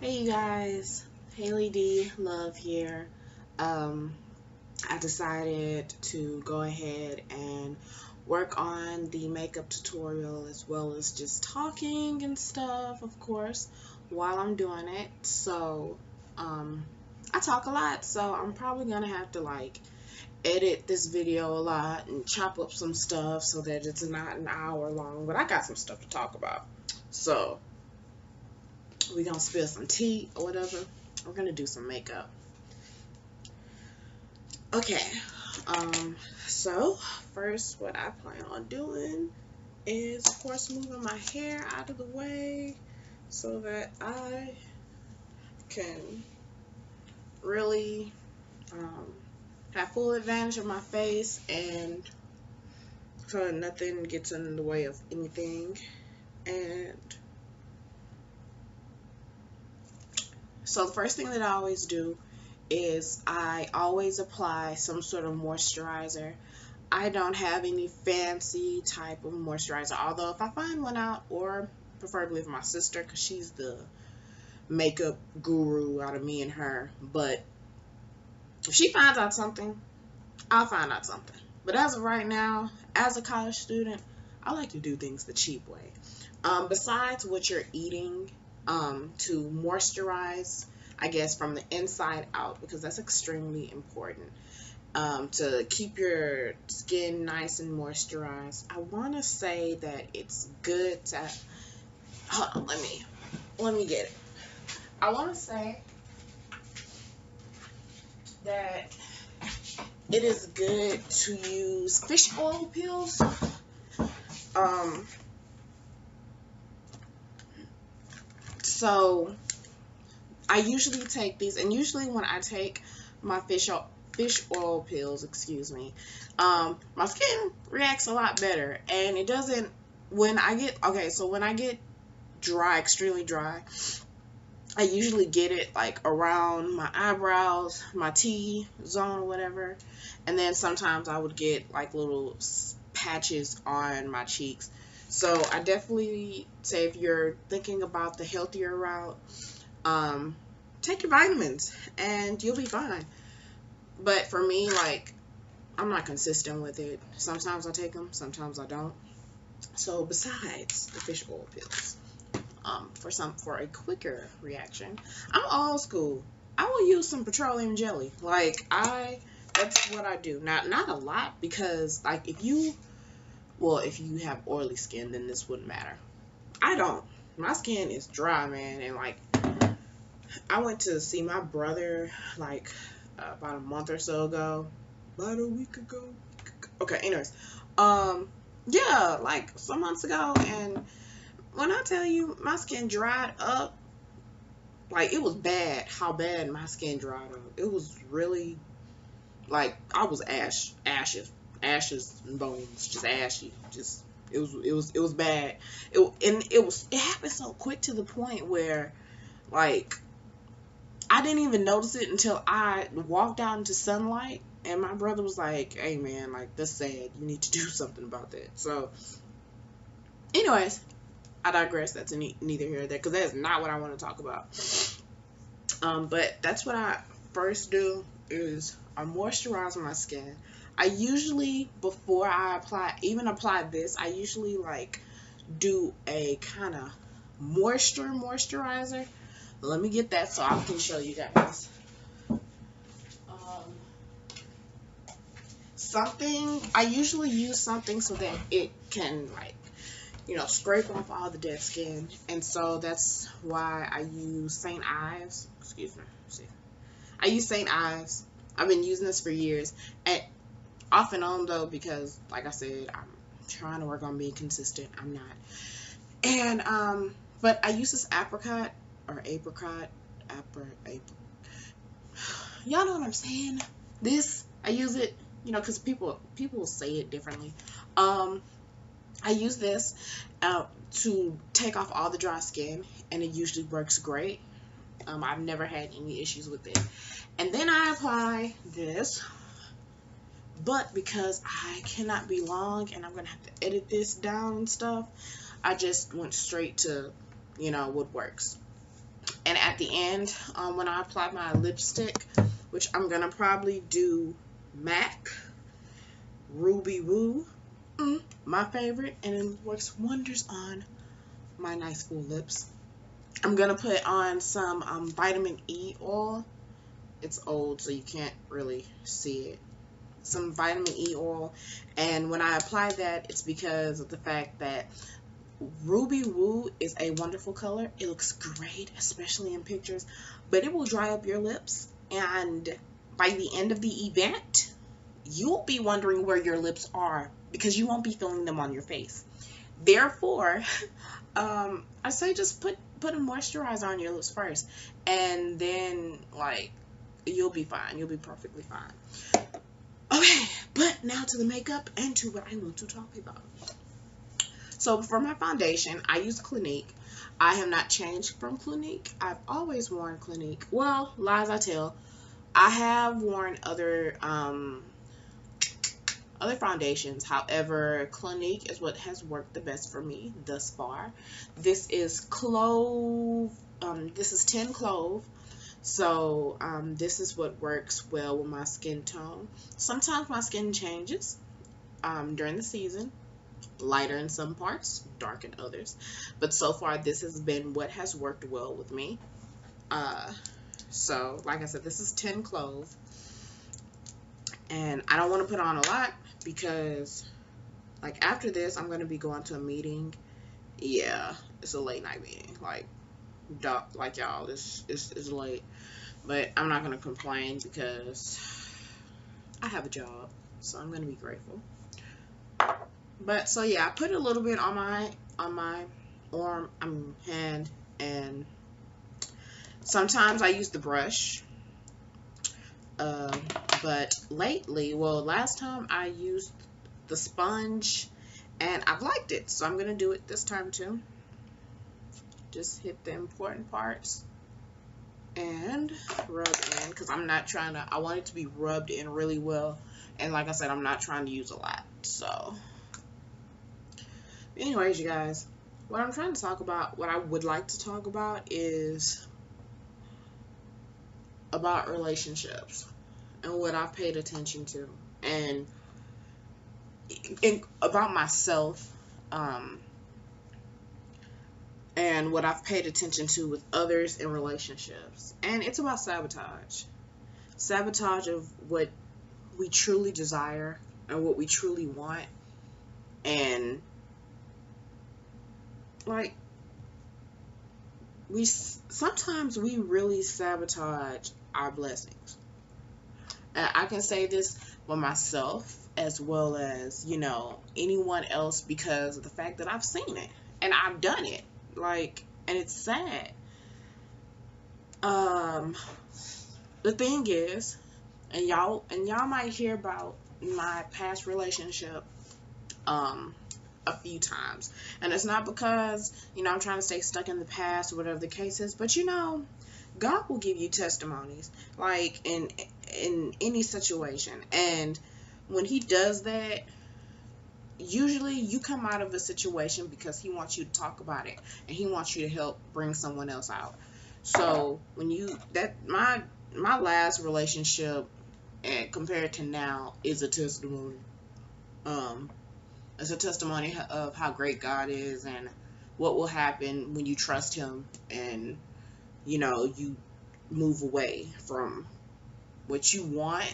Hey you guys, HDLvid Love here. I decided to go ahead and work on the makeup tutorial as well as just talking and stuff, of course, while I'm doing it. So, I talk a lot, so I'm probably gonna have to edit this video a lot and chop up some stuff so that it's not an hour long, but I got some stuff to talk about. So, we're gonna spill some tea or whatever. We're gonna do some makeup. Okay, so first what I plan on doing is, of course, moving my hair out of the way so that I can really have full advantage of my face and so nothing gets in the way of anything. And so the first thing that I always do is I always apply some sort of moisturizer. I don't have any fancy type of moisturizer, although if I find one out, or preferably with my sister because she's the makeup guru out of me and her, but if she finds out something, I'll find out something. But as of right now, as a college student, I like to do things the cheap way. Besides what you're eating, to moisturize, I guess, from the inside out, because that's extremely important, to keep your skin nice and moisturized. I want to say that it's good to, hold on, let me get it. I want to say that it is good to use fish oil pills. So I usually take these, and usually when I take my fish oil pills, my skin reacts a lot better, and it doesn't, when I get dry, extremely dry, I usually get it like around my eyebrows, my T-zone or whatever, and then sometimes I would get like little patches on my cheeks. So I definitely say, if you're thinking about the healthier route, take your vitamins and you'll be fine. But for me, I'm not consistent with it. Sometimes I take them, sometimes I don't. So besides the fish oil pills, for a quicker reaction, I'm old school. I will use some petroleum jelly. That's what I do. Not a lot, because if you have oily skin, then this wouldn't matter. I don't. My skin is dry, man, and I went to see my brother about a month or so ago. About a week ago. Okay, anyways. Yeah, some months ago, and when I tell you my skin dried up, it was bad how bad my skin dried up. It was really I was ashes and bones, just ashy. It was bad. It happened so quick, to the point where I didn't even notice it until I walked out into sunlight, and my brother was like, "Hey man, that's sad. You need to do something about that." So, anyways, I digress. That's neither here nor there, because that is not what I want to talk about. But that's what I first do, is I moisturize my skin. I usually, before I apply this, I usually do a kind of moisturizer. Let me get that so I can show you guys. I usually use something so that it can scrape off all the dead skin, and so that's why I use St. Ives. Excuse me. See, I use St. Ives. I've been using this for years, and off and on though, because like I said, I'm trying to work on being consistent. I'm not, and but I use this apricot. Y'all know what I'm saying? I use it, because people say it differently. I use this to take off all the dry skin, and it usually works great. I've never had any issues with it. And then I apply this, but because I cannot be long and I'm gonna have to edit this down and stuff, I just went straight to what works. And at the end, when I apply my lipstick, which I'm gonna probably do MAC Ruby Woo, my favorite, and it works wonders on my nice full lips. I'm gonna put on some vitamin E oil. It's old, so you can't really see it. Some vitamin E oil, and when I apply that, it's because of the fact that Ruby Woo is a wonderful color. It looks great, especially in pictures, but it will dry up your lips, and by the end of the event, you'll be wondering where your lips are because you won't be feeling them on your face. Therefore, I say just put a moisturizer on your lips first, and then like you'll be fine. You'll be perfectly fine. Okay, but now to the makeup and to what I want to talk about. So for my foundation, I use Clinique. I have not changed from Clinique. I've always worn Clinique. Well, lies I tell. I have worn other foundations. However, Clinique is what has worked the best for me thus far. This is clove. This is 10 clove. So this is what works well with my skin tone. Sometimes my skin changes during the season. Lighter in some parts, dark in others. But so far, this has been what has worked well with me. So, like I said, this is 10 clove. And I don't want to put on a lot because, like, after this, I'm going to be going to a meeting. Yeah, it's a late night meeting. Like y'all, this is late. But I'm not going to complain because I have a job. So I'm going to be grateful. But so yeah, I put a little bit on my arm, hand, and sometimes I use the brush. But lately, well, last time I used the sponge, and I've liked it, so I'm gonna do it this time too. Just hit the important parts and rub in, because I'm not trying to. I want it to be rubbed in really well, and like I said, I'm not trying to use a lot, so. Anyways, you guys, what I'm trying to talk about, what I would like to talk about is about relationships and what I've paid attention to, and about myself, and what I've paid attention to with others in relationships. And it's about sabotage. Sabotage of what we truly desire and what we truly want, and like, sometimes we really sabotage our blessings. And I can say this for myself as well as, you know, anyone else, because of the fact that I've seen it and I've done it. Like, and it's sad. The thing is, and y'all might hear about my past relationship a few times, and it's not because, you know, I'm trying to stay stuck in the past or whatever the case is, but you know, God will give you testimonies, like in any situation, and when He does that, usually you come out of a situation because He wants you to talk about it, and He wants you to help bring someone else out. So when my last relationship, and compared to now, is a testimony. It's a testimony of how great God is and what will happen when you trust Him and, you know, you move away from what you want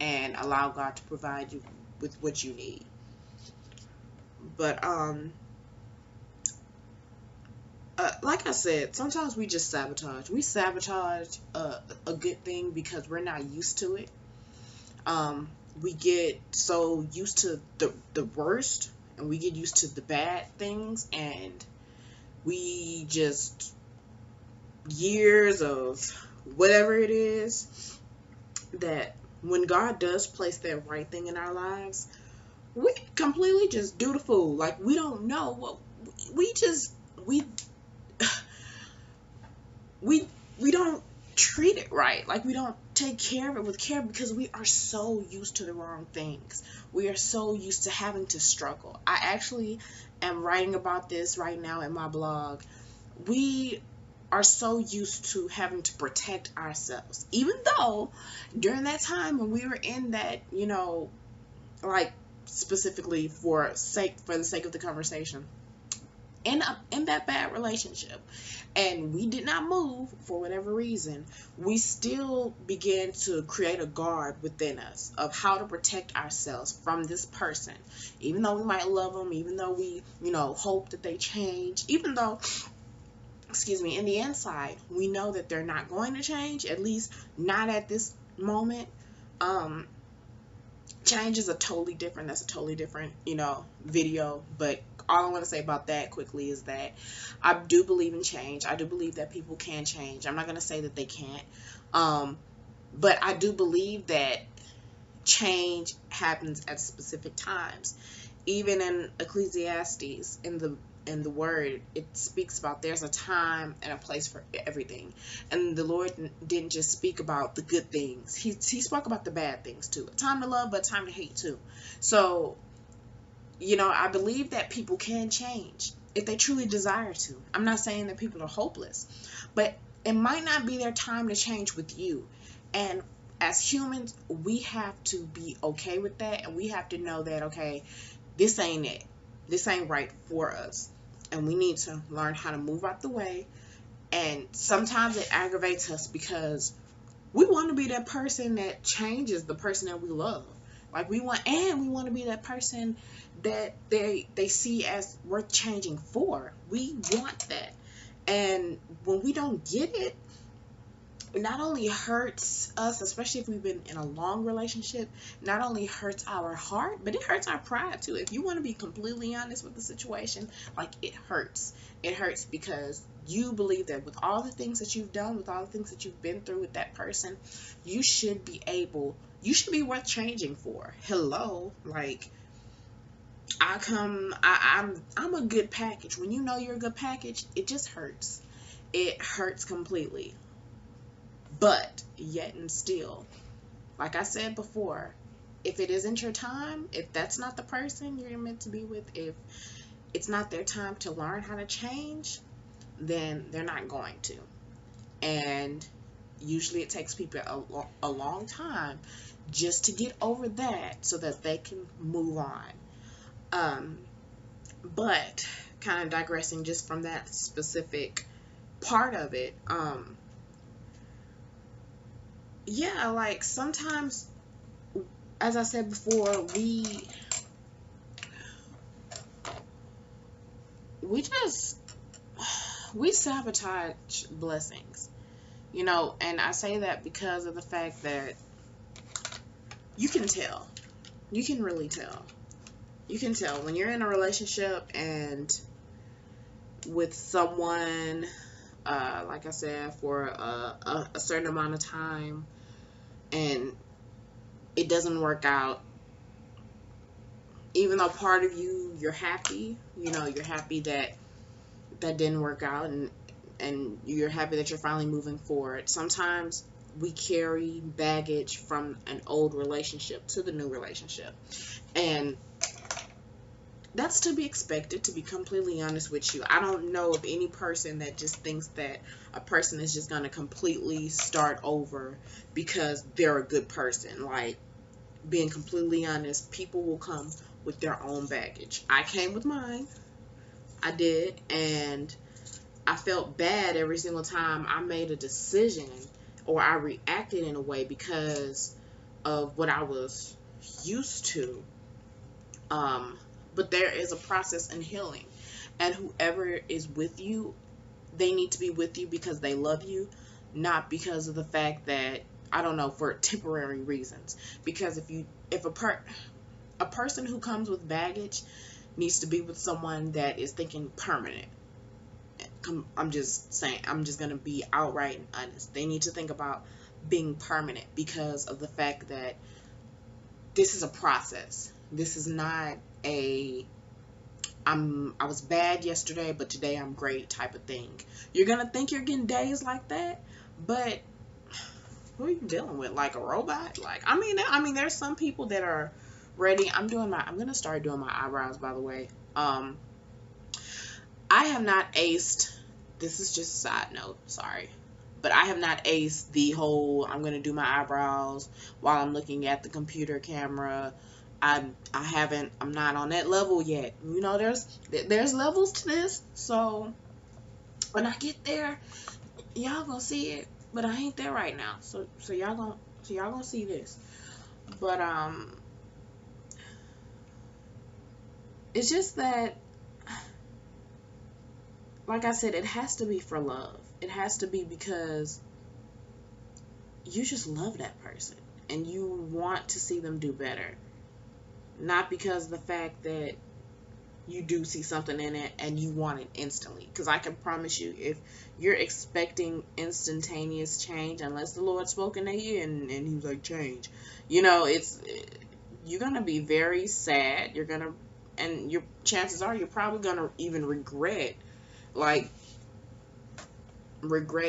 and allow God to provide you with what you need. But like I said, sometimes we just sabotage. We sabotage a good thing because we're not used to it. We get so used to the worst, and we get used to the bad things, and we just, years of whatever it is, that when God does place that right thing in our lives, we completely just do the fool. Like, we don't know what we don't treat it right. Like, we don't take care of it with care because we are so used to the wrong things. We are so used to having to struggle. I actually am writing about this right now in my blog. We are so used to having to protect ourselves, even though during that time when we were in that, you know, like specifically for the sake of the conversation, in that bad relationship, and we did not move for whatever reason, we still began to create a guard within us of how to protect ourselves from this person, even though we might love them, even though we, you know, hope that they change, even though, excuse me, in the inside we know that they're not going to change, at least not at this moment. Change is that's a totally different, you know, video. But all I want to say about that quickly is that I do believe in change. I do believe that people can change. I'm not going to say that they can't. But I do believe that change happens at specific times. Even in Ecclesiastes, in the word, it speaks about there's a time and a place for everything. And the Lord didn't just speak about the good things. He spoke about the bad things too. A time to love, but a time to hate too. So, you know, I believe that people can change if they truly desire to. I'm not saying that people are hopeless, but it might not be their time to change with you. And as humans, we have to be okay with that, and we have to know that, okay, this ain't it. This ain't right for us. And we need to learn how to move out the way. And sometimes it aggravates us because we want to be that person that changes the person that we love. Like we want to be that person that they see as worth changing for. We want that. And when we don't get it, it not only hurts us, especially if we've been in a long relationship, not only hurts our heart, but it hurts our pride too. If you want to be completely honest with the situation, like, it hurts. It hurts because you believe that with all the things that you've done, with all the things that you've been through with that person, you should be worth changing for. Hello, like, I'm a good package. When you know you're a good package, it just hurts. It hurts completely. But yet and still, like I said before, if it isn't your time, if that's not the person you're meant to be with, if it's not their time to learn how to change, then they're not going to. And usually it takes people a long time just to get over that so that they can move on. But kind of digressing just from that specific part of it, yeah, like sometimes, as I said before, we sabotage blessings, you know. And I say that because of the fact that you can tell. You can really tell. You can tell when you're in a relationship and with someone, like I said, for a certain amount of time, and it doesn't work out. Even though part of you're happy, you know, you're happy that didn't work out, and you're happy that you're finally moving forward. Sometimes we carry baggage from an old relationship to the new relationship, and that's to be expected, to be completely honest with you. I don't know of any person that just thinks that a person is just going to completely start over because they're a good person. Like, being completely honest, people will come with their own baggage. I came with mine. I did. And I felt bad every single time I made a decision or I reacted in a way because of what I was used to. But there is a process in healing, and whoever is with you, they need to be with you because they love you, not because of the fact that, I don't know, for temporary reasons. Because if a person who comes with baggage needs to be with someone that is thinking permanent. I'm just saying, I'm just going to be outright and honest. They need to think about being permanent because of the fact that this is a process. This is not I was bad yesterday, but today I'm great type of thing. You're going to think you're getting days like that, but who are you dealing with? Like a robot? Like, I mean, there's some people that are ready. I'm going to start doing my eyebrows, by the way. I have not aced this is just a side note, sorry. But I have not aced the whole I'm gonna do my eyebrows while I'm looking at the computer camera. I haven't, I'm not on that level yet. You know, there's levels to this. So when I get there, y'all gonna see it. But I ain't there right now. So y'all gonna see this. But it's just that, like I said, it has to be for love. It has to be because you just love that person and you want to see them do better. Not because of the fact that you do see something in it and you want it instantly. Because I can promise you, if you're expecting instantaneous change, unless the Lord spoken to you and he was like, change, you know, you're going to be very sad. And your chances are you're probably going to even regret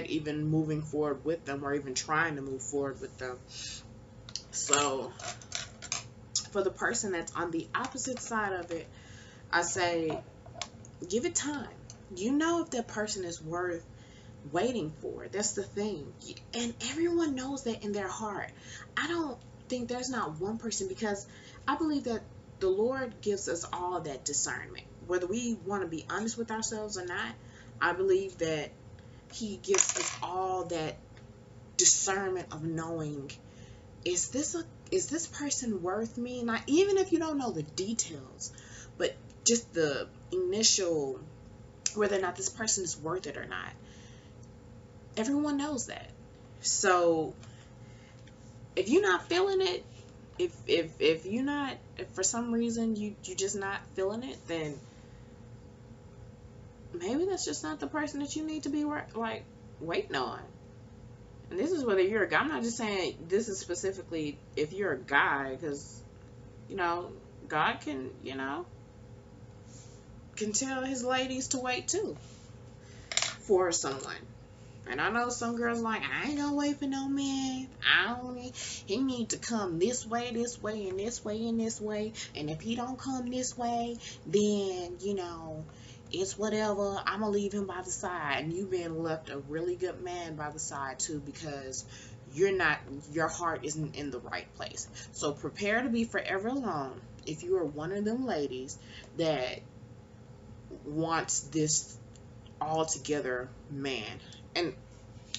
even moving forward with them or even trying to move forward with them. So for the person that's on the opposite side of it, I say, give it time. You know if that person is worth waiting for. That's the thing. And everyone knows that in their heart. I don't think there's not one person, because I believe that the Lord gives us all that discernment. Whether we want to be honest with ourselves or not, I believe that He gives us all that discernment of knowing, is this person worth me? Not even if you don't know the details, but just the initial, whether or not this person is worth it or not. Everyone knows that. So if you're not feeling it, if for some reason you just not feeling it, then maybe that's just not the person that you need to be waiting on. And this is whether you're a guy. I'm not just saying this is specifically if you're a guy, because God can tell His ladies to wait too for someone. And I know some girls like, I ain't gonna wait for no man. He need to come this way, and this way, and this way. And if he don't come this way, then, it's whatever. I'm gonna leave him by the side. And you've been left a really good man by the side too, because your heart isn't in the right place. So prepare to be forever alone if you are one of them ladies that wants this all together man. And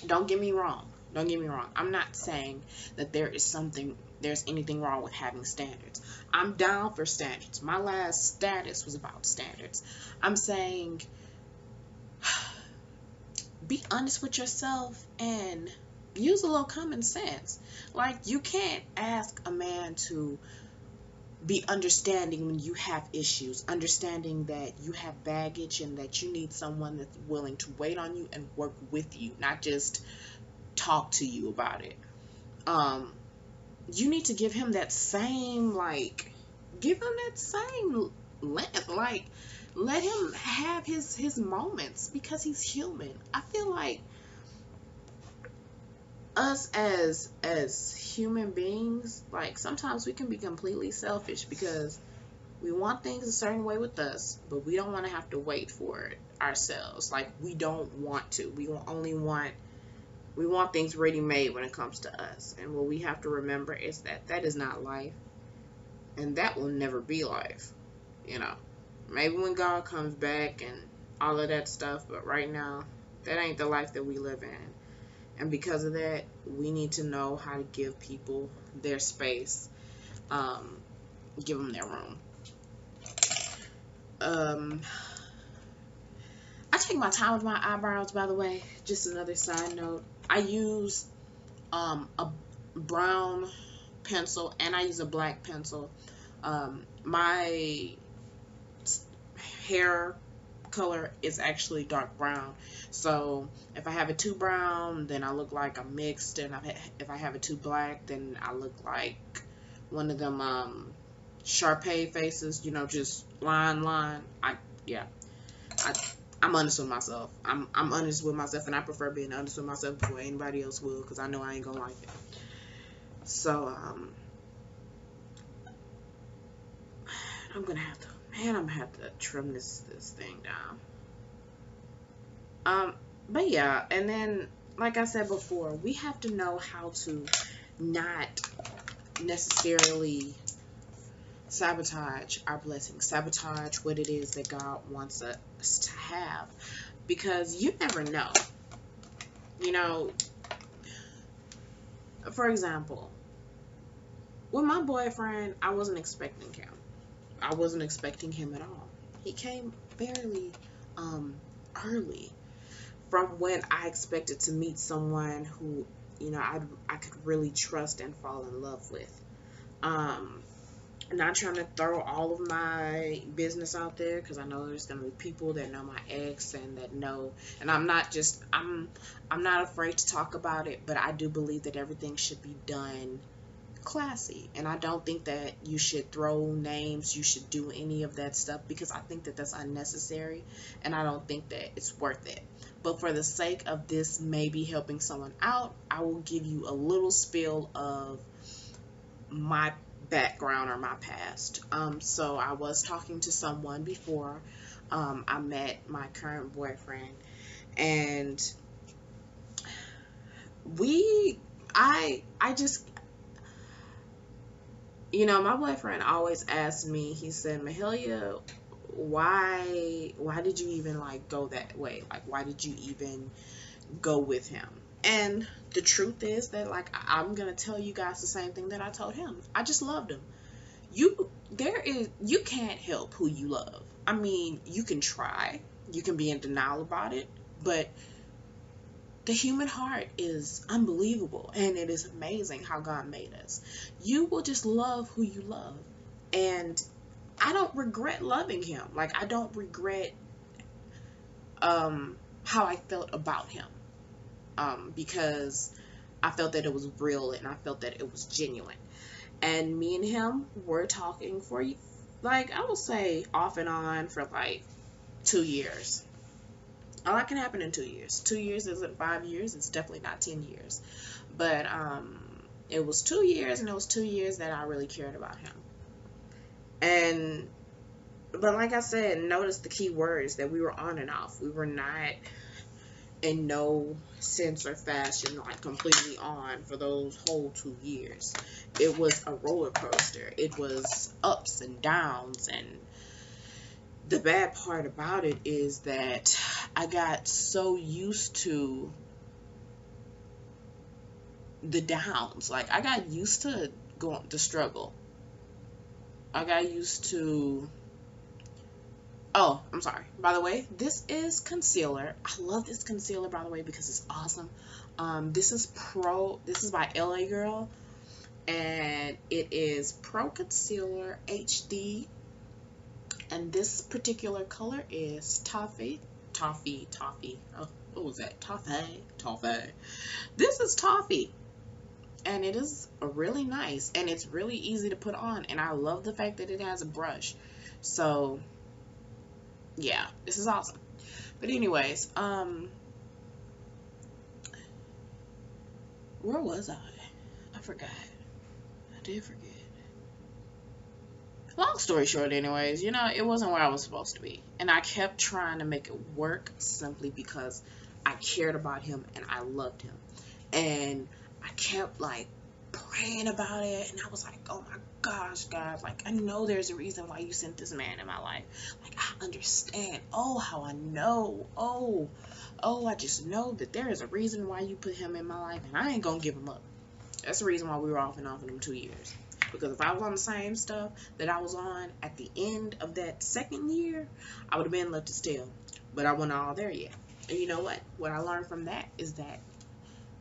don't get me wrong. I'm not saying that there's anything wrong with having standards. I'm down for standards. My last status was about standards. I'm saying, be honest with yourself and use a little common sense. Like, you can't ask a man to be understanding when you have issues, understanding that you have baggage and that you need someone that's willing to wait on you and work with you, not just talk to you about it. You need to give him that same length. Let him have his moments, because he's human. I feel like us as human beings, like, sometimes we can be completely selfish because we want things a certain way with us, but we don't want to have to wait for it ourselves. Like, we don't want to. We want things ready-made when it comes to us. And what we have to remember is that is not life. And that will never be life. Maybe when God comes back and all of that stuff, but right now, that ain't the life that we live in. And because of that, we need to know how to give people their space, give them their room. I take my time with my eyebrows, by the way. Just another side note. I use a brown pencil and I use a black pencil. My hair color is actually dark brown, so if I have it too brown, then I look like I'm mixed, and if I have it too black, then I look like one of them Sharpay faces, just line. I'm honest with myself. I'm honest with myself, and I prefer being honest with myself before anybody else will, because I know I ain't gonna like it. So I'm gonna have to trim this thing down. But yeah, and then like I said before, we have to know how to not necessarily sabotage our blessings, sabotage what it is that God wants us to have, because you never know. You know, for example, with my boyfriend, I wasn't expecting him. I wasn't expecting him at all. He came fairly early from when I expected to meet someone who, you know, I could really trust and fall in love with. Um, Not trying to throw all of my business out there, because I know there's gonna be people that know my ex and that know, and I'm not afraid to talk about it, but I do believe that everything should be done classy, and I don't think that you should throw names, you should do any of that stuff, because I think that that's unnecessary, and I don't think that it's worth it. But for the sake of this maybe helping someone out, I will give you a little spill of my background or my past. So I was talking to someone before I met my current boyfriend, and I just, you know, my boyfriend always asked me, he said, Mahalia, why did you even like go that way? Like, why did you even go with him? And the truth is that, like, I'm gonna tell you guys the same thing that I told him. I just loved him. You can't help who you love. I mean, you can try, you can be in denial about it, but the human heart is unbelievable, and it is amazing how God made us. You will just love who you love, and I don't regret loving him. Like, I don't regret how I felt about him, because I felt that it was real and I felt that it was genuine. And me and him were talking for, like, I will say off and on for like 2 years. A lot can happen in 2 years. 2 years isn't 5 years. It's definitely not 10 years. But it was 2 years, and it was 2 years that I really cared about him. And but like I said, notice the key words that we were on and off. We were not in no sense or fashion like completely on for those whole 2 years. It was a roller coaster. It was ups and downs, and the bad part about it is that I got so used to the downs. Like, I got used to the struggle. I got used to, oh, I'm sorry. By the way, this is concealer. I love this concealer, by the way, because it's awesome. This is by LA Girl, and it is Pro Concealer HD, and this particular color is Toffee. Oh, what was that? Toffee. This is Toffee, and it is really nice, and it's really easy to put on, and I love the fact that it has a brush. So yeah, this is awesome. But anyways, where was I? I forgot. I did forget. Long story short, anyways, you know, it wasn't where I was supposed to be. And I kept trying to make it work simply because I cared about him and I loved him. And I kept, like, praying about it. And I was like, oh my gosh, God, like, I know there's a reason why you sent this man in my life. Like, I understand. Oh, how I know. Oh, I just know that there is a reason why you put him in my life. And I ain't gonna give him up. That's the reason why we were off and on for them 2 years. Because if I was on the same stuff that I was on at the end of that second year, I would have been left still. But I wasn't all there yet. And you know what? What I learned from that is that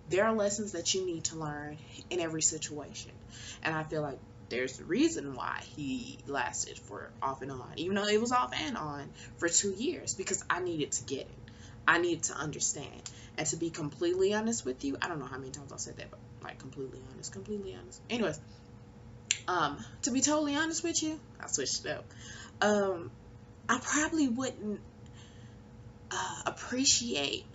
there are lessons that you need to learn in every situation. And I feel like there's a reason why he lasted for off and on, even though it was off and on for 2 years, because I needed to get it. I needed to understand. And to be completely honest with you, I don't know how many times I said that, but like completely honest. Anyways, to be totally honest with you, I switched it up. I probably wouldn't appreciate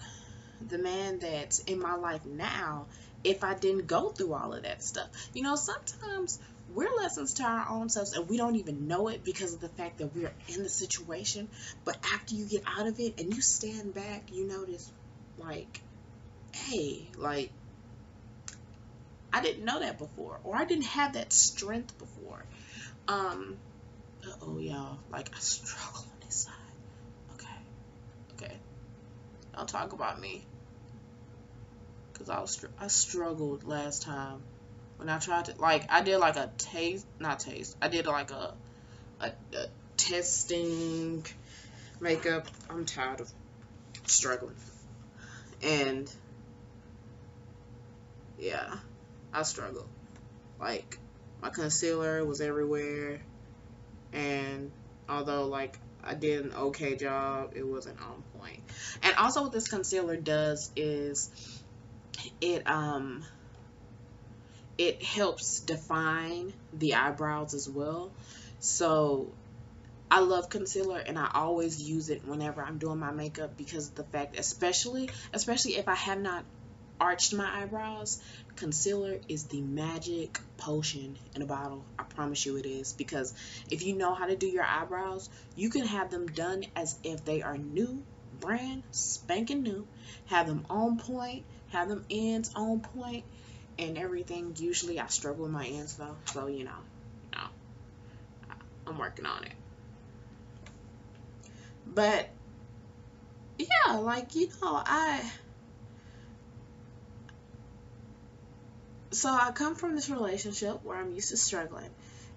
the man that's in my life now if I didn't go through all of that stuff. You know, sometimes we're lessons to our own selves and we don't even know it because of the fact that we're in the situation. But after you get out of it and you stand back, you notice, like, hey, like, I didn't know that before, or I didn't have that strength before. Oh y'all, like, I struggle on this side. Okay, don't talk about me, because I struggled last time when I tried to, like, I did like a I did like a testing makeup. I'm tired of struggling, and yeah, I struggled. Like, my concealer was everywhere, and although, like, I did an okay job, it wasn't on point. And also what this concealer does is it it helps define the eyebrows as well. So I love concealer, and I always use it whenever I'm doing my makeup, because of the fact, especially if I have not arched my eyebrows, concealer is the magic potion in a bottle. I promise you it is, because if you know how to do your eyebrows, you can have them done as if they are new, brand spanking new, have them on point, have them ends on point and everything. Usually I struggle with my ends though, so you know, I'm working on it. But yeah, like, I come from this relationship where I'm used to struggling.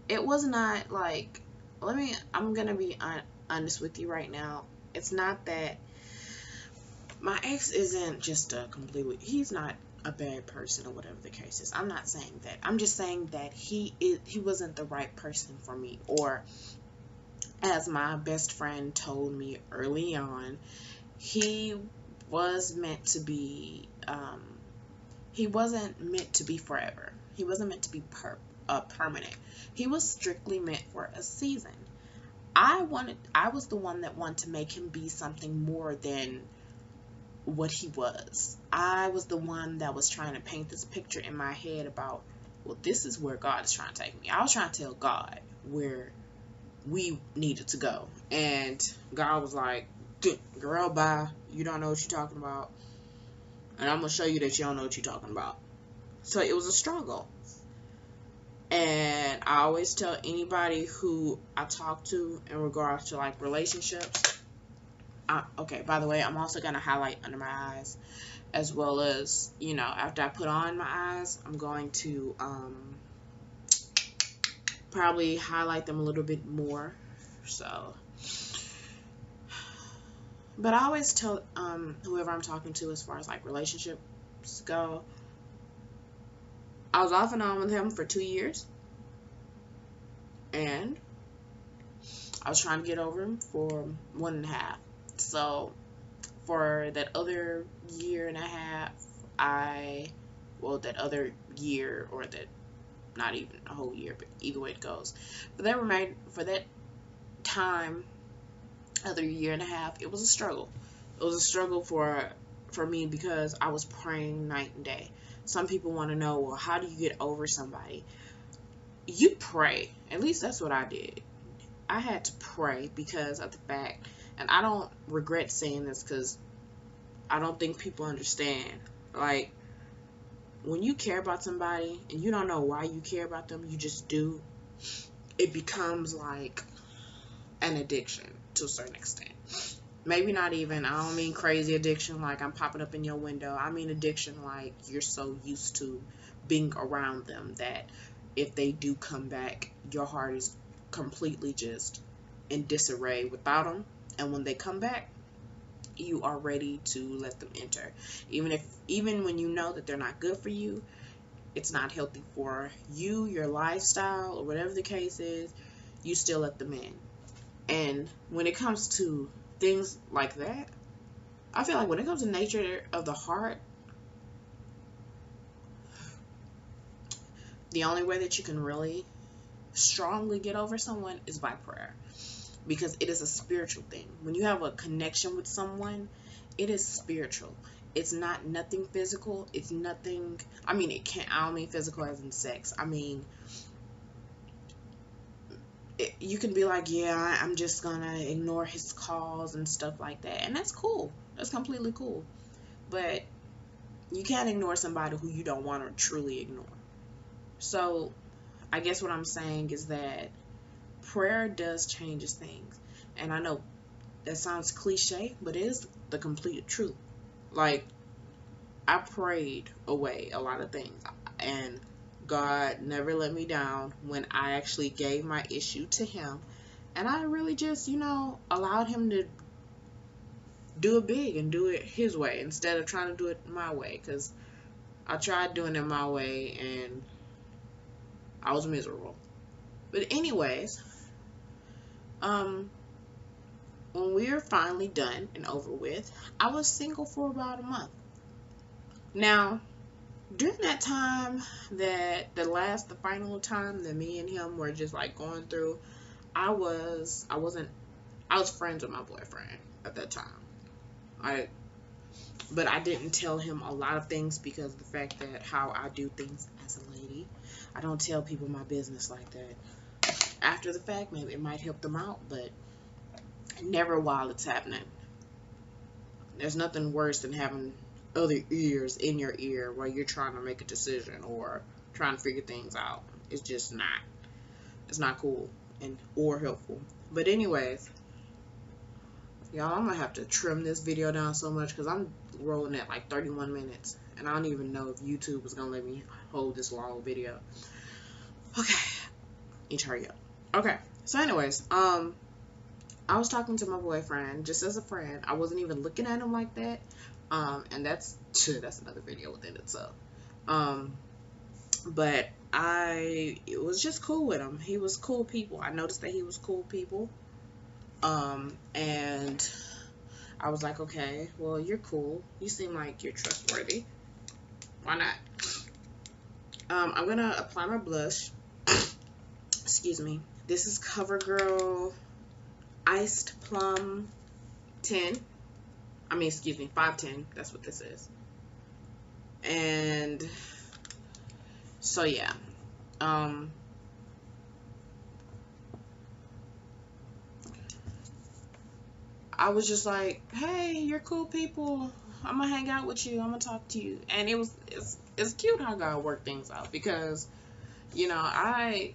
It was not like, I'm gonna be honest with you right now. It's not that my ex isn't just he's not a bad person or whatever the case is. I'm not saying that. I'm just saying that he wasn't the right person for me. Or, as my best friend told me early on, he was meant to be, he wasn't meant to be forever. He wasn't meant to be permanent. He was strictly meant for a season. I was the one that wanted to make him be something more than what he was. I was the one that was trying to paint this picture in my head about, well, this is where God is trying to take me. I was trying to tell God where we needed to go. And God was like, girl, bye. You don't know what you're talking about. And I'm going to show you that you don't know what you're talking about. So it was a struggle. And I always tell anybody who I talk to in regards to, like, relationships. Okay, by the way, I'm also going to highlight under my eyes, as well as, after I put on my eyes, I'm going to probably highlight them a little bit more. So, but I always tell whoever I'm talking to, as far as, like, relationships go, I was off and on with him for 2 years, and I was trying to get over him for 1.5. So for that other year and a half, that other year, or that, not even a whole year, but either way it goes, for that time, other year and a half, it was a struggle. It was a struggle for me, because I was praying night and day. Some people want to know, well, how do you get over somebody? You pray. At least that's what I did. I had to pray, because of the fact, and I don't regret saying this, because I don't think people understand. Like, when you care about somebody and you don't know why you care about them, you just do, it becomes like an addiction to a certain extent. Maybe not even, I don't mean crazy addiction like I'm popping up in your window. I mean addiction like you're so used to being around them that if they do come back, your heart is completely just in disarray without them. And when they come back, you are ready to let them enter. Even when you know that they're not good for you, it's not healthy for you, your lifestyle, or whatever the case is, you still let them in. And when it comes to things like that, I feel like when it comes to nature of the heart, the only way that you can really strongly get over someone is by prayer, because it is a spiritual thing. When you have a connection with someone, it is spiritual. It's nothing physical. It's nothing, I don't mean physical as in sex. I mean, you can be like, yeah, I'm just gonna ignore his calls and stuff like that, and that's cool. That's completely cool. but you can't ignore somebody who you don't want to truly ignore. So I guess what I'm saying is that prayer does change things. And I know that sounds cliche, but it is the complete truth. Like, I prayed away a lot of things, and God never let me down when I actually gave my issue to Him. And I really just, allowed Him to do it big and do it His way instead of trying to do it my way. Because I tried doing it my way and I was miserable. But anyways, when we were finally done and over with, I was single for about a month. Now, during that time, the final time that me and him were just like going through, I was friends with my boyfriend at that time. But I didn't tell him a lot of things because of the fact that how I do things as a lady. I don't tell people my business like that. After the fact, maybe it might help them out, but never while it's happening. There's nothing worse than having other ears in your ear while you're trying to make a decision or trying to figure things out. It's just not. It's not cool or helpful. But anyways, y'all, I'm gonna have to trim this video down so much because I'm rolling at like 31 minutes, and I don't even know if YouTube is gonna let me hold this long video. Okay, you hurry up. Okay, so anyways, I was talking to my boyfriend just as a friend. I wasn't even looking at him like that. And that's another video within itself. But it was just cool with him. He was cool people. I noticed that he was cool people. And I was like, okay, well, you're cool. You seem like you're trustworthy. Why not? I'm gonna apply my blush. Excuse me. This is CoverGirl Iced Plum 510. That's what this is. And so yeah, I was just like, hey, you're cool people, I'm gonna hang out with you, I'm gonna talk to you. And it's cute how God worked things out, because I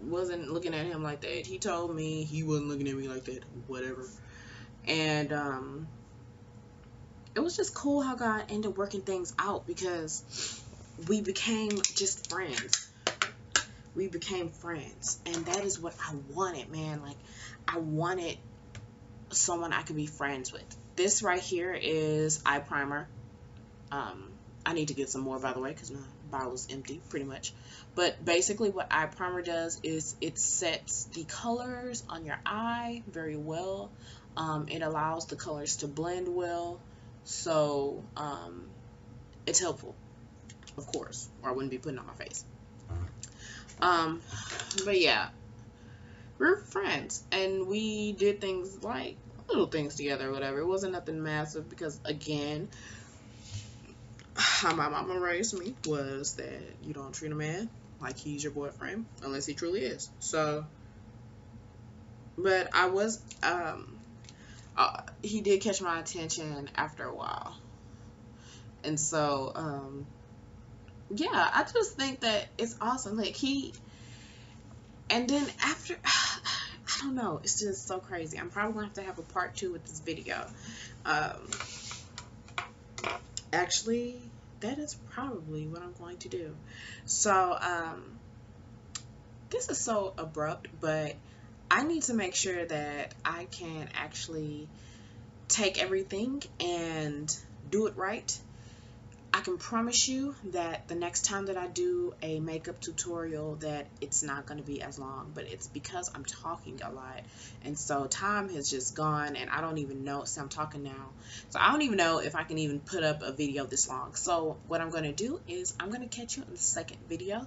wasn't looking at him like that. He told me he wasn't looking at me like that, whatever. And it was just cool how God ended up working things out, because we became just friends. We became friends, and that is what I wanted, man. Like, I wanted someone I could be friends with. This right here is eye primer. I need to get some more, by the way, because my bottle is empty, pretty much. But basically what eye primer does is it sets the colors on your eye very well. It allows the colors to blend well. So it's helpful, of course, or I wouldn't be putting it on my face. But yeah, we're friends, and we did things like little things together or whatever. It wasn't nothing massive, because again, how my mama raised me was that you don't treat a man like he's your boyfriend unless he truly is. So, but I was he did catch my attention after a while. And so yeah, I just think that it's awesome. Like, and then after, I don't know, it's just so crazy. I'm probably going to have a part 2 with this video. Actually, that is probably what I'm going to do. So, this is so abrupt, but I need to make sure that I can actually take everything and do it right. I can promise you that the next time that I do a makeup tutorial that it's not going to be as long, but it's because I'm talking a lot, and so time has just gone, and I don't even know. So I'm talking now, so I don't even know if I can even put up a video this long. So what I'm going to do is I'm going to catch you in the second video.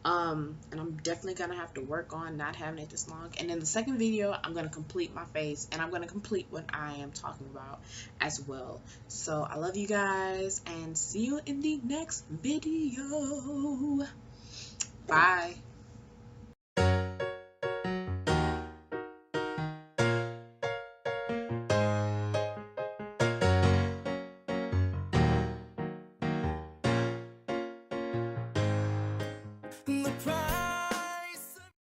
And I'm definitely going to have to work on not having it this long. And in the second video, I'm going to complete my face, and I'm going to complete what I am talking about as well. So I love you guys, and see you in the next video. Bye.